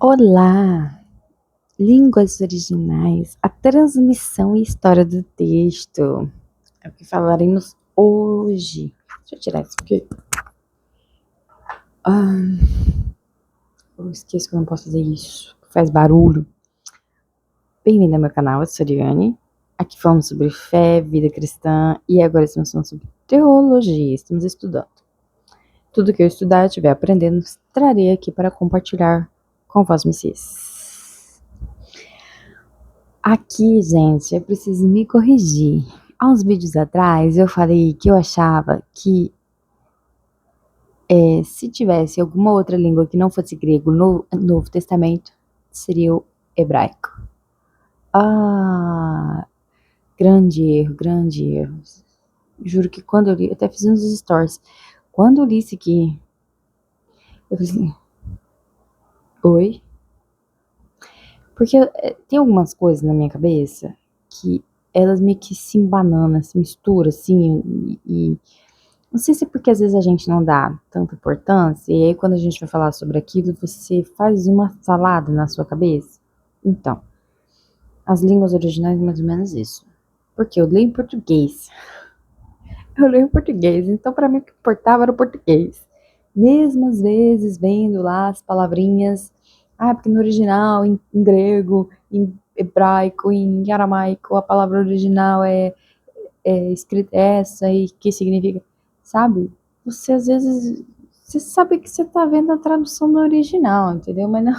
Olá! Línguas originais, a transmissão e história do texto. É o que falaremos hoje. Deixa eu tirar isso aqui. Eu esqueço que eu não posso fazer isso. Faz barulho. Bem-vindo ao meu canal, eu sou Ariane. Aqui falamos sobre fé, vida cristã e agora estamos falando sobre teologia. Estamos estudando. Tudo que eu estudar, estiver aprendendo, trarei aqui para compartilhar com vós, Messias. Aqui, gente, eu preciso me corrigir. Há uns vídeos atrás eu falei que eu achava que se tivesse alguma outra língua que não fosse grego no Novo Testamento, seria o hebraico. Ah, grande erro, grande erro. Juro que quando eu li, eu até fiz uns stories. Quando eu li isso aqui, eu falei assim, oi? Porque tem algumas coisas na minha cabeça que elas meio que se embananam, se misturam assim, e não sei se é porque às vezes a gente não dá tanta importância, e aí quando a gente vai falar sobre aquilo, você faz uma salada na sua cabeça. Então, as línguas originais é mais ou menos isso. Porque eu leio em português. Eu leio em português, então para mim o que importava era o português. Mesmo às vezes vendo lá as palavrinhas, porque no original, em grego, em hebraico, em aramaico, a palavra original é escrita essa e que significa, sabe? Você às vezes, você sabe que você tá vendo a tradução do original, entendeu? Mas não,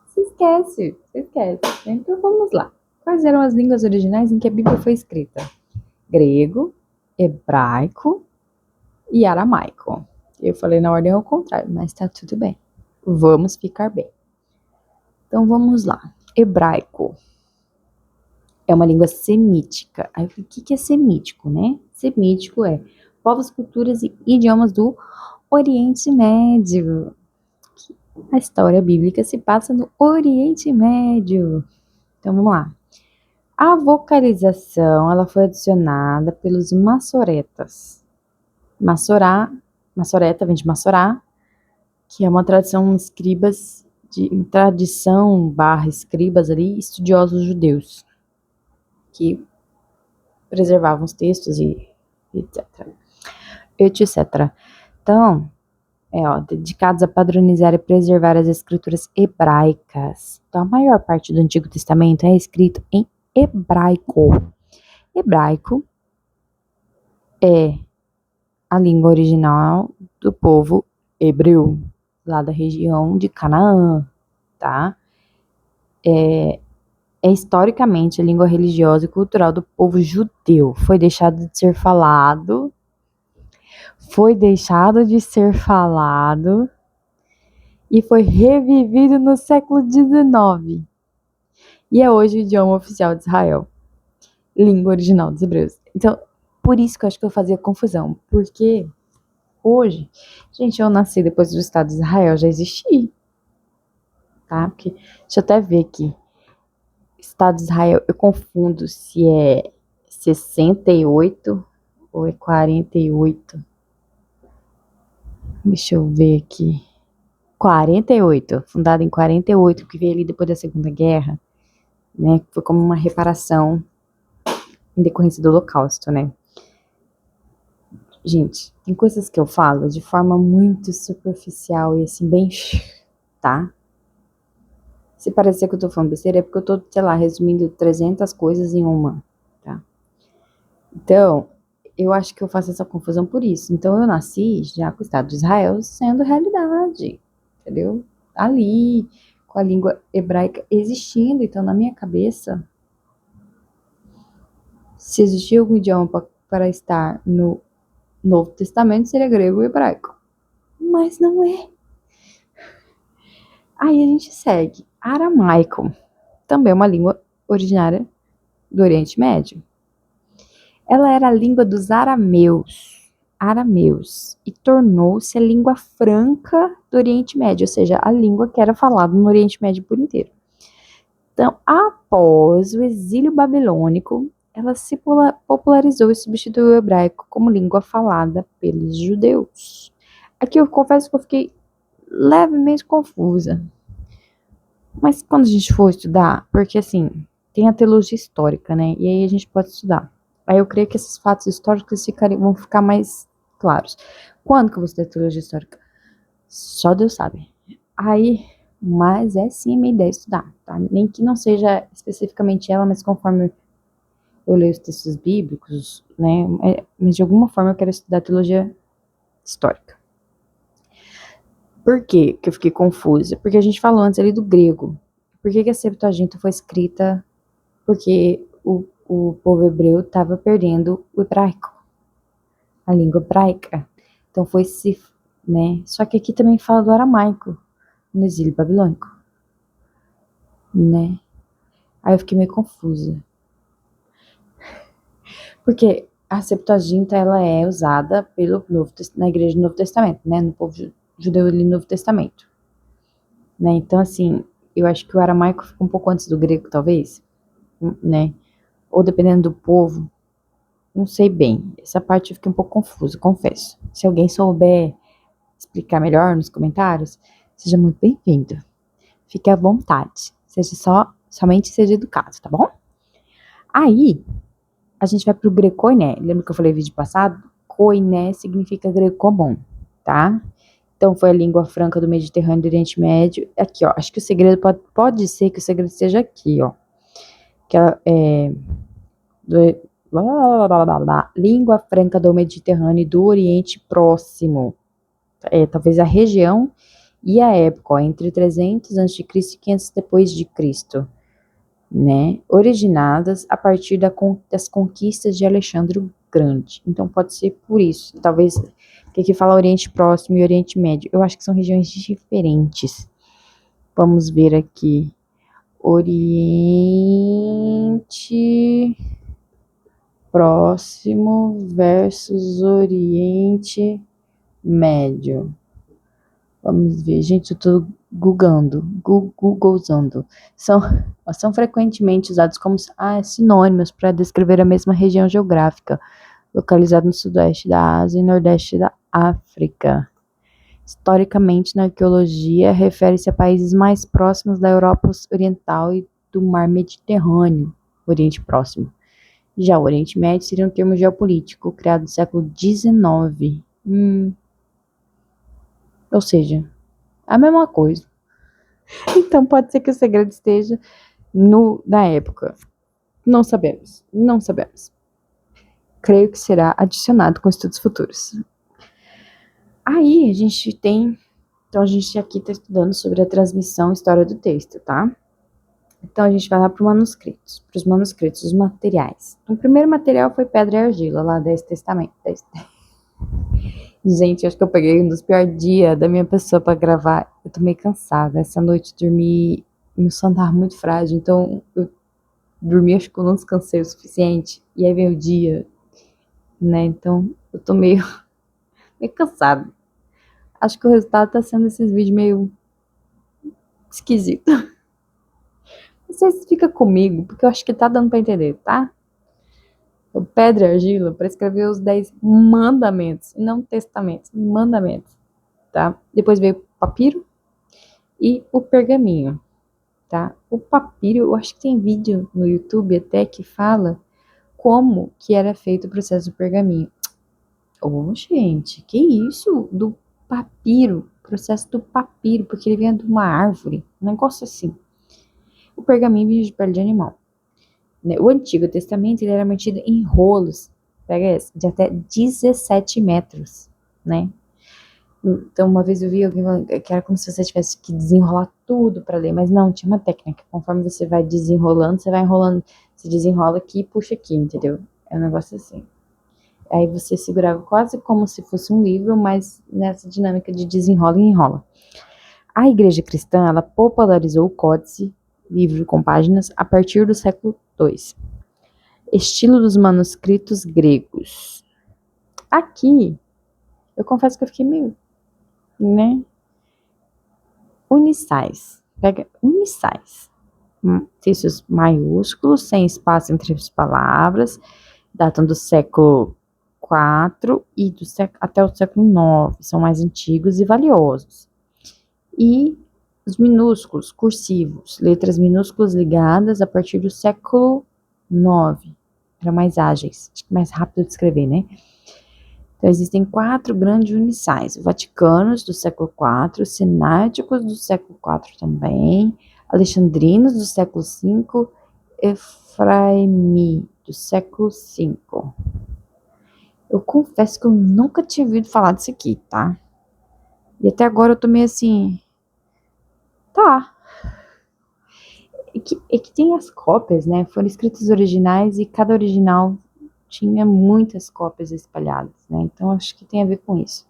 se esquece, se esquece. Então vamos lá. Quais eram as línguas originais em que a Bíblia foi escrita? Grego, hebraico e aramaico. Eu falei na ordem ao contrário, mas tá tudo bem. Vamos ficar bem. Então vamos lá. Hebraico é uma língua semítica. Aí eu falei, o que é semítico, né? Semítico é povos, culturas e idiomas do Oriente Médio. A história bíblica se passa no Oriente Médio. Então vamos lá. A vocalização ela foi adicionada pelos massoretas. Massoreta vem de Massorá, que é uma tradição escribas ali, estudiosos judeus, que preservavam os textos e etc. etc. Então, dedicados a padronizar e preservar as escrituras hebraicas. Então, a maior parte do Antigo Testamento é escrito em hebraico. Hebraico é a língua original do povo hebreu, lá da região de Canaã, tá? É historicamente a língua religiosa e cultural do povo judeu. Foi deixado de ser falado e foi revivido no século XIX. E é hoje o idioma oficial de Israel, língua original dos hebreus. Então, por isso que eu acho que eu fazia confusão, porque hoje, gente, eu nasci depois do Estado de Israel, já existi, tá? Porque, deixa eu até ver aqui, Estado de Israel, eu confundo se é 68 ou é 48. Deixa eu ver aqui. 48, fundado em 48, que veio ali depois da Segunda Guerra, né? Foi como uma reparação em decorrência do Holocausto, né? Gente, tem coisas que eu falo de forma muito superficial e assim, bem, tá? Se parecer que eu tô falando besteira, é porque eu tô, sei lá, resumindo 300 coisas em uma, tá? Então, eu acho que eu faço essa confusão por isso. Então, eu nasci já com o Estado de Israel sendo realidade, entendeu? Ali, com a língua hebraica existindo. Então, na minha cabeça, se existia algum idioma para estar no Novo Testamento, seria grego e hebraico. Mas não é. Aí a gente segue. Aramaico, também é uma língua originária do Oriente Médio. Ela era a língua dos arameus, e tornou-se a língua franca do Oriente Médio, ou seja, a língua que era falada no Oriente Médio por inteiro. Então, após o exílio babilônico, ela se popularizou e substituiu o hebraico como língua falada pelos judeus. Aqui eu confesso que eu fiquei levemente confusa. Mas quando a gente for estudar, porque assim, tem a teologia histórica, né? E aí a gente pode estudar. Aí eu creio que esses fatos históricos vão ficar mais claros. Quando que eu vou estudar teologia histórica? Só Deus sabe. Aí, mas é sim a minha ideia estudar, tá? Nem que não seja especificamente ela, mas conforme eu leio os textos bíblicos, né? Mas de alguma forma eu quero estudar teologia histórica. Por quê que eu fiquei confusa? Porque a gente falou antes ali do grego. Por que a Septuaginta foi escrita? Porque o povo hebreu estava perdendo o hebraico, a língua hebraica. Então foi se, né? Só que aqui também fala do aramaico, no exílio babilônico, né? Aí eu fiquei meio confusa. Porque a Septuaginta, ela é usada na igreja do Novo Testamento, né? No povo judeu ali no Novo Testamento. Né? Então, assim, eu acho que o aramaico fica um pouco antes do grego, talvez, né? Ou dependendo do povo, não sei bem. Essa parte eu fiquei um pouco confusa, confesso. Se alguém souber explicar melhor nos comentários, seja muito bem-vindo. Fique à vontade. Somente seja educado, tá bom? Aí, a gente vai pro grecoiné. Lembra que eu falei no vídeo passado? Koiné significa grego comum, tá? Então, foi a língua franca do Mediterrâneo e do Oriente Médio. Aqui, ó, acho que o segredo pode ser que o segredo esteja aqui, ó. Que ela é língua franca do Mediterrâneo e do Oriente Próximo. Talvez a região e a época, ó, entre 300 a.C. e 500 depois de Cristo, né? Originadas a partir das conquistas de Alexandre o Grande. Então pode ser por isso. Talvez que aqui fala Oriente Próximo e Oriente Médio. Eu acho que são regiões diferentes. Vamos ver aqui. Oriente Próximo versus Oriente Médio. Vamos ver, gente, eu tô googlando. São frequentemente usados como sinônimos para descrever a mesma região geográfica, localizada no sudoeste da Ásia e nordeste da África. Historicamente, na arqueologia, refere-se a países mais próximos da Europa Oriental e do Mar Mediterrâneo, Oriente Próximo. Já o Oriente Médio seria um termo geopolítico criado no século XIX. Ou seja, a mesma coisa. Então pode ser que o segredo esteja na época. Não sabemos. Não sabemos. Creio que será adicionado com estudos futuros. Aí a gente tem. Então a gente aqui está estudando sobre a transmissão e história do texto, tá? Então a gente vai lá para os manuscritos, os materiais. O primeiro material foi pedra e argila, lá 10 Testamento. Gente, acho que eu peguei um dos piores dias da minha pessoa para gravar. Eu tô meio cansada. Essa noite dormi. Meu sono tava muito frágil, então eu dormi, acho que eu não descansei o suficiente. E aí veio o dia, né? Então eu tô meio cansada. Acho que o resultado tá sendo esses vídeos meio esquisito. Vocês ficam comigo, porque eu acho que tá dando pra entender, tá? O pedra e argila para escrever os 10 mandamentos, e não testamentos, mandamentos, tá? Depois veio o papiro e o pergaminho, tá? O papiro, eu acho que tem vídeo no YouTube até que fala como que era feito o processo do pergaminho. Ô, gente, que isso? Do papiro, processo do papiro, porque ele vem de uma árvore, um negócio assim. O pergaminho vinha de pele de animal. O Antigo Testamento ele era mantido em rolos, pega esse, de até 17 metros, né? Então, uma vez eu vi alguém falando que era como se você tivesse que desenrolar tudo para ler, mas não, tinha uma técnica. Conforme você vai desenrolando, você vai enrolando, você desenrola aqui e puxa aqui, entendeu? É um negócio assim. Aí você segurava quase como se fosse um livro, mas nessa dinâmica de desenrola e enrola. A igreja cristã, ela popularizou o códice, livro com páginas, a partir do século II. Estilo dos manuscritos gregos. Aqui, eu confesso que eu fiquei meio, né? Unissais. Pega unissais. Textos maiúsculos, sem espaço entre as palavras, datam do século IV e até o século IX. São mais antigos e valiosos. e os minúsculos, cursivos, letras minúsculas ligadas a partir do século IX. Eram mais ágeis, acho que mais rápido de escrever, né? Então, existem 4 grandes unissais: vaticanos do século IV, sináticos do século IV também, alexandrinos do século V, Efraimi do século V. Eu confesso que eu nunca tinha ouvido falar disso aqui, tá? E até agora eu tô meio assim, tá. É que tem as cópias, né? Foram escritos originais e cada original tinha muitas cópias espalhadas, né? Então acho que tem a ver com isso.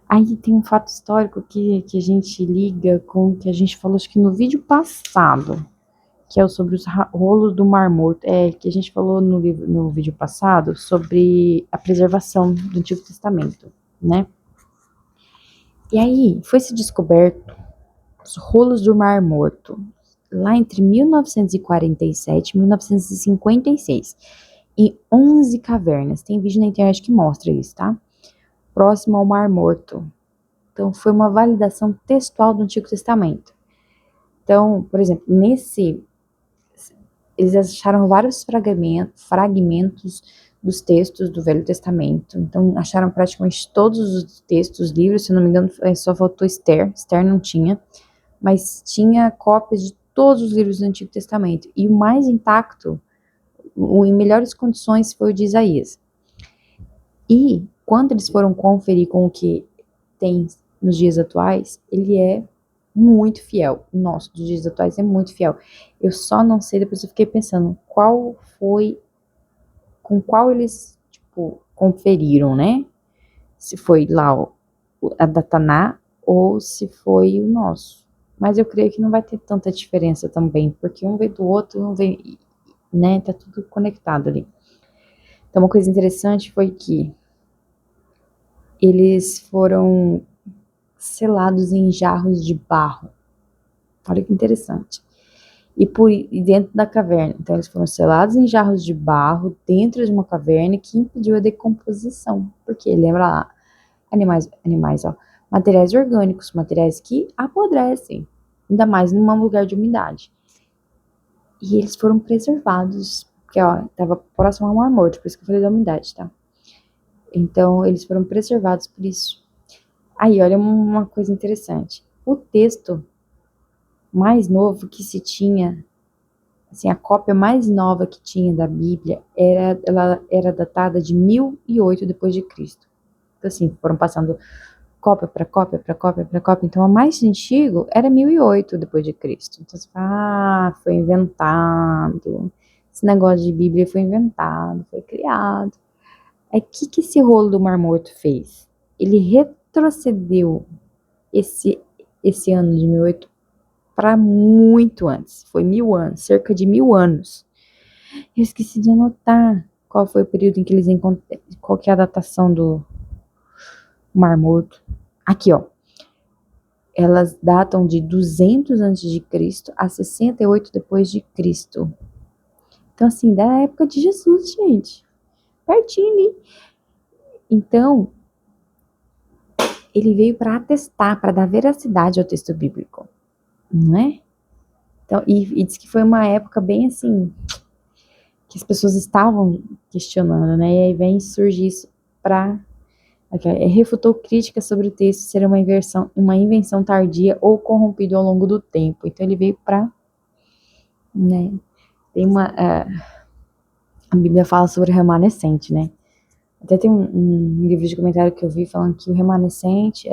Aí tem um fato histórico que a gente liga com o que a gente falou, acho que no vídeo passado, que é sobre os rolos do Mar Morto. Que a gente falou no vídeo passado sobre a preservação do Antigo Testamento, né? E aí foi se descoberto os rolos do Mar Morto, lá entre 1947 e 1956, em 11 cavernas. Tem vídeo na internet que mostra isso, tá? Próximo ao Mar Morto. Então, foi uma validação textual do Antigo Testamento. Então, por exemplo, eles acharam vários fragmentos dos textos do Velho Testamento. Então, acharam praticamente todos os textos, livros, se não me engano, só faltou Esther não tinha, mas tinha cópias de todos os livros do Antigo Testamento. E o mais intacto, em melhores condições, foi o de Isaías. E, quando eles foram conferir com o que tem nos dias atuais, ele é muito fiel. O nosso dos dias atuais é muito fiel. Eu só não sei, depois eu fiquei pensando, com qual eles, tipo, conferiram, né? Se foi lá a Dataná ou se foi o nosso. Mas eu creio que não vai ter tanta diferença também, porque um veio do outro, um veio, né? Tá tudo conectado ali. Então, uma coisa interessante foi que eles foram selados em jarros de barro. Olha que interessante. E dentro da caverna. Então, eles foram selados em jarros de barro dentro de uma caverna que impediu a decomposição. Porque, lembra lá, animais, ó, materiais orgânicos, materiais que apodrecem, ainda mais num lugar de umidade. E eles foram preservados, porque, ó, estava próximo ao Mar Morto, por isso que eu falei da umidade, tá? Então, eles foram preservados por isso. Aí, olha uma coisa interessante. O texto mais novo que se tinha, assim, a cópia mais nova que tinha da Bíblia, ela era datada de 1008 depois de Cristo. Então, assim, foram passando cópia para cópia, para cópia, para cópia. Então, a mais antigo era 1008 depois de Cristo. Então, você fala, foi inventado. Esse negócio de Bíblia foi inventado, foi criado. Aí, o que esse rolo do Mar Morto fez? Ele retrocedeu esse ano de 1008 para muito antes. Foi 1000 anos, cerca de 1000 anos. Eu esqueci de anotar qual foi o período em que eles encontraram, qual que é a datação do Mar Morto. Aqui, ó. Elas datam de 200 a.C. a 68 depois de Cristo. Então, assim, da época de Jesus, gente. Pertinho ali. Então, ele veio para atestar, para dar veracidade ao texto bíblico. Não é? Então, e diz que foi uma época bem assim, que as pessoas estavam questionando, né? E aí vem surgir isso para refutou críticas sobre o texto ser uma invenção tardia ou corrompido ao longo do tempo. Então ele veio para, né? Tem a Bíblia fala sobre o remanescente, né? Até tem um livro de comentário que eu vi falando que o remanescente,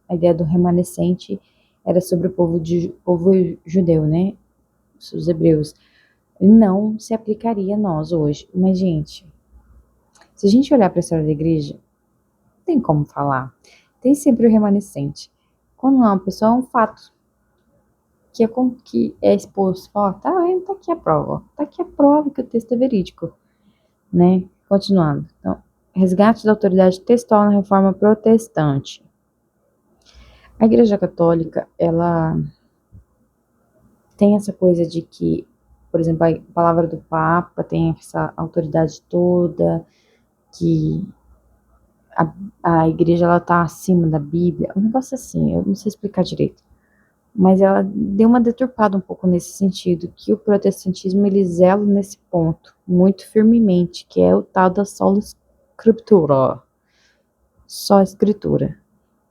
a ideia do remanescente era sobre o povo judeu, né? Os hebreus. Não se aplicaria a nós hoje. Mas, gente, se a gente olhar para a história da igreja, não tem como falar. Tem sempre o remanescente. Quando não é uma pessoa, é um fato que é exposto. Ó, tá vendo? Tá aqui a prova. Ó. Tá aqui a prova que o texto é verídico. Né? Continuando. Então, resgate da autoridade textual na reforma protestante. A Igreja Católica, ela tem essa coisa de que, por exemplo, a palavra do Papa tem essa autoridade toda, que a igreja ela tá acima da Bíblia, um negócio assim, eu não sei explicar direito. Mas ela deu uma deturpada um pouco nesse sentido, que o protestantismo ele zela nesse ponto, muito firmemente, que é o tal da sola scriptura, só a escritura,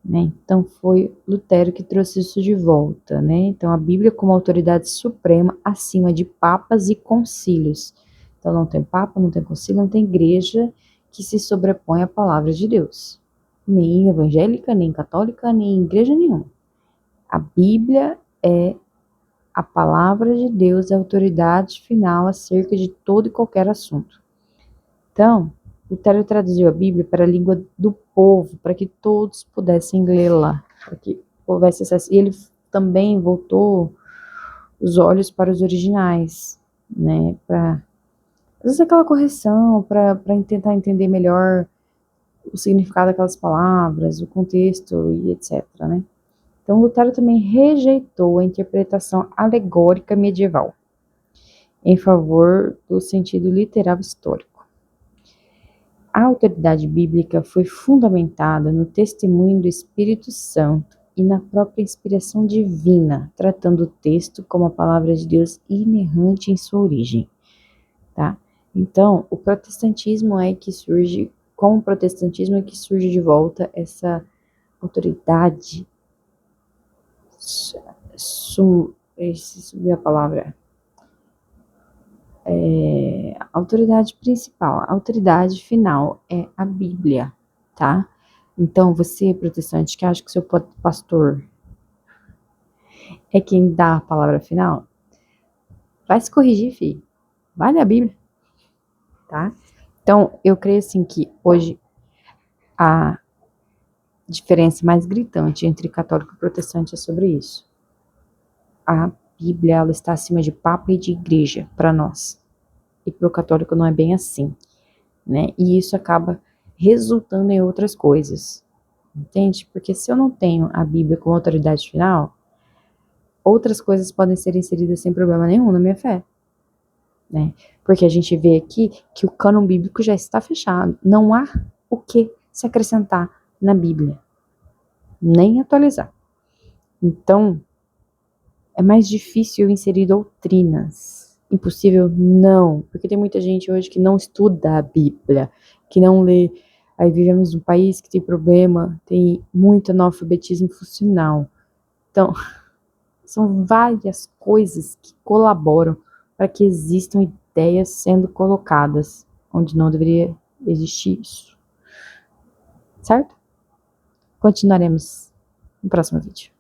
né? Então foi Lutero que trouxe isso de volta, né? Então a Bíblia como autoridade suprema acima de papas e concílios. Então não tem papa, não tem concílio, não tem igreja que se sobrepõe à palavra de Deus. Nem evangélica, nem católica, nem igreja nenhuma. A Bíblia é a palavra de Deus, é a autoridade final acerca de todo e qualquer assunto. Então, Lutero traduziu a Bíblia para a língua do povo, para que todos pudessem lê-la, para que houvesse acesso. E ele também voltou os olhos para os originais, né, para fazer aquela correção, para tentar entender melhor o significado daquelas palavras, o contexto e etc, né. Então, Lutero também rejeitou a interpretação alegórica medieval, em favor do sentido literal histórico. A autoridade bíblica foi fundamentada no testemunho do Espírito Santo e na própria inspiração divina, tratando o texto como a palavra de Deus inerrante em sua origem, tá? Então, o protestantismo é que surge, com o protestantismo é que surge de volta essa autoridade, subiu a palavra, a autoridade principal, a autoridade final é a Bíblia, tá? Então, você, protestante, que acha que seu pastor é quem dá a palavra final, vai se corrigir, filho. Vai ler a Bíblia, tá? Então, eu creio assim que hoje a diferença mais gritante entre católico e protestante é sobre isso. A Bíblia, ela está acima de papa e de igreja para nós. E para o católico não é bem assim, né? E isso acaba resultando em outras coisas, entende? Porque se eu não tenho a Bíblia como autoridade final, outras coisas podem ser inseridas sem problema nenhum na minha fé, né? Porque a gente vê aqui que o cânon bíblico já está fechado, não há o que se acrescentar na Bíblia, nem atualizar. Então, é mais difícil inserir doutrinas. Impossível? Não, porque tem muita gente hoje que não estuda a Bíblia, que não lê. Aí vivemos num país que tem problema, tem muito analfabetismo funcional. Então, são várias coisas que colaboram para que existam ideias sendo colocadas onde não deveria existir isso. Certo? Continuaremos no próximo vídeo.